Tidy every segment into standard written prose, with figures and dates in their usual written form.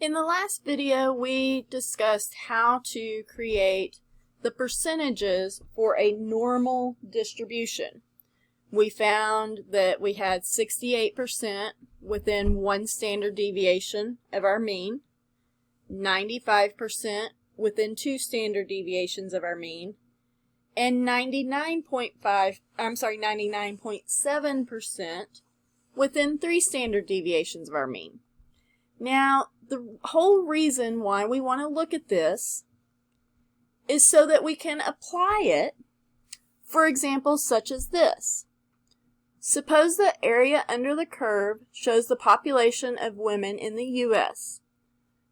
In the last video, we discussed how to create the percentages for a normal distribution. We found that we had 68% within one standard deviation of our mean, 95% within two standard deviations of our mean, and 99.7% within three standard deviations of our mean. Now, the whole reason why we want to look at this is so that we can apply it for examples such as this. Suppose the area under the curve shows the population of women in the U.S.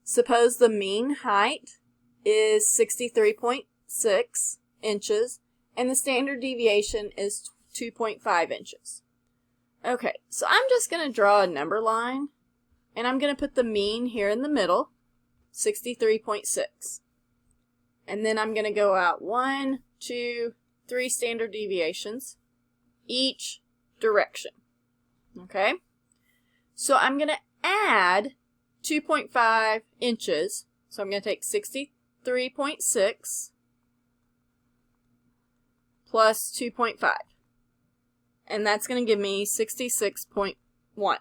Suppose the mean height is 63.6 inches and the standard deviation is 2.5 inches. Okay, so I'm just going to draw a number line. And I'm going to put the mean here in the middle, 63.6. And then I'm going to go out 1, 2, 3 standard deviations, each direction. Okay? So I'm going to add 2.5 inches. So I'm going to take 63.6 plus 2.5. And that's going to give me 66.1.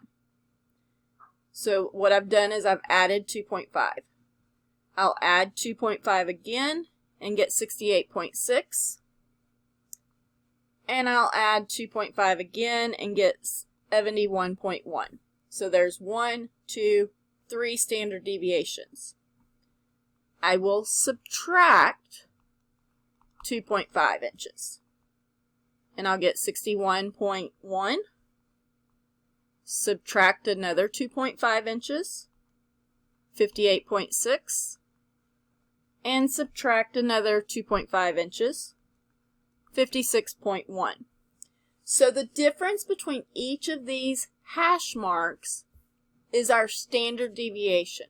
So what I've done is I've added 2.5. I'll add 2.5 again and get 68.6. And I'll add 2.5 again and get 71.1. So there's 1, 2, 3 standard deviations. I will subtract 2.5 inches. And I'll get 61.1. Subtract another 2.5 inches, 58.6, and subtract another 2.5 inches, 56.1. So the difference between each of these hash marks is our standard deviation,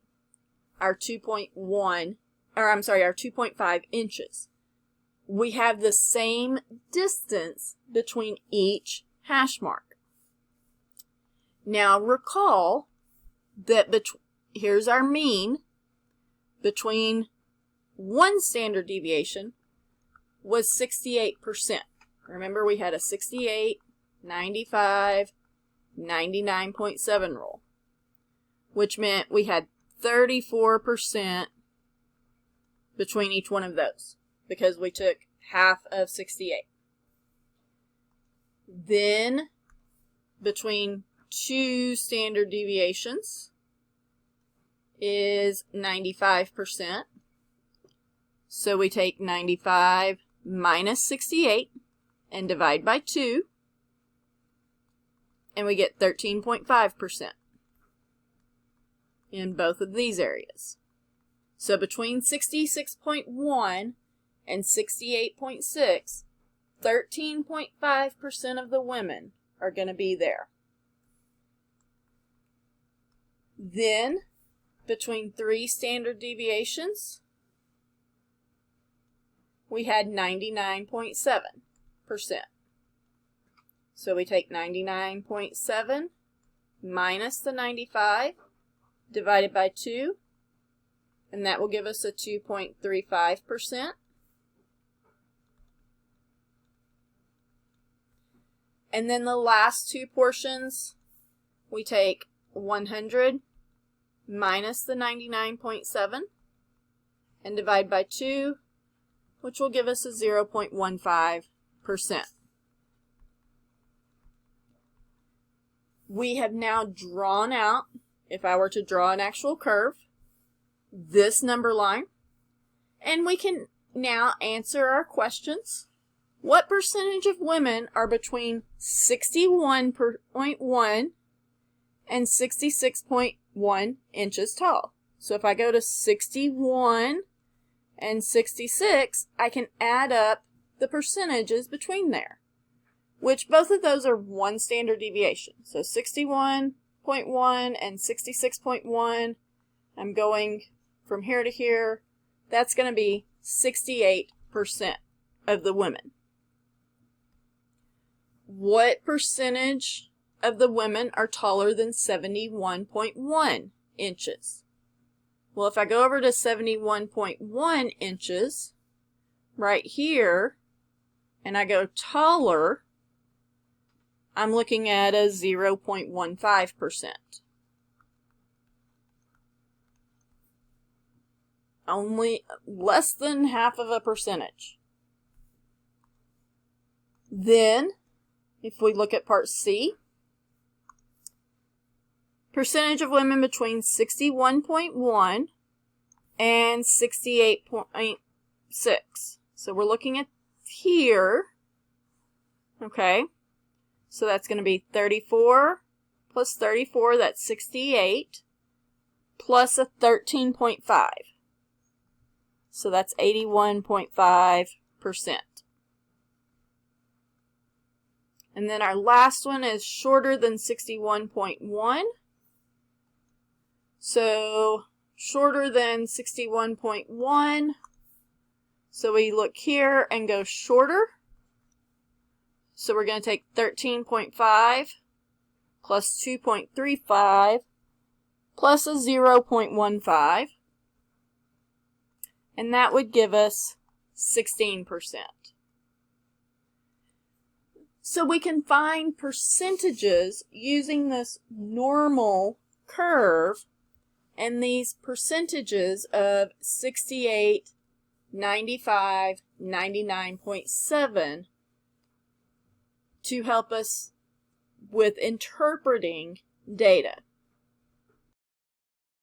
our 2.5 inches. We have the same distance between each hash mark. Now recall that here's our mean between one standard deviation was 68%. Remember we had a 68, 95, 99.7 rule, which meant we had 34% between each one of those because we took half of 68. Then between two standard deviations is 95%. So we take 95 minus 68 and divide by 2, and we get 13.5% in both of these areas. So between 66.1 and 68.6, 13.5% of the women are going to be there. Then, between three standard deviations, we had 99.7%. So we take 99.7 minus the 95 divided by 2, and that will give us a 2.35%. And then the last two portions, we take 100 minus the 99.7 and divide by 2, which will give us a 0.15%. We have now drawn out, if I were to draw an actual curve, this number line, and we can now answer our questions. What percentage of women are between 61.1 and 66.1 inches tall? So if I go to 61 and 66, I can add up the percentages between there, which both of those are one standard deviation. So 61.1 and 66.1, I'm going from here to here. That's going to be 68% of the women. What percentage of the women are taller than 71.1 inches? Well, if I go over to 71.1 inches right here, and I go taller, I'm looking at a 0.15%. Only less than half of a percentage. Then, if we look at part C, percentage of women between 61.1 and 68.6. So we're looking at here. Okay. So that's going to be 34 plus 34, that's 68, plus a 13.5. So that's 81.5%. And then our last one is shorter than 61.1. So shorter than 61.1. So we look here and go shorter. So we're going to take 13.5 plus 2.35 plus a 0.15. And that would give us 16%. So we can find percentages using this normal curve and these percentages of 68, 95, 99.7 to help us with interpreting data.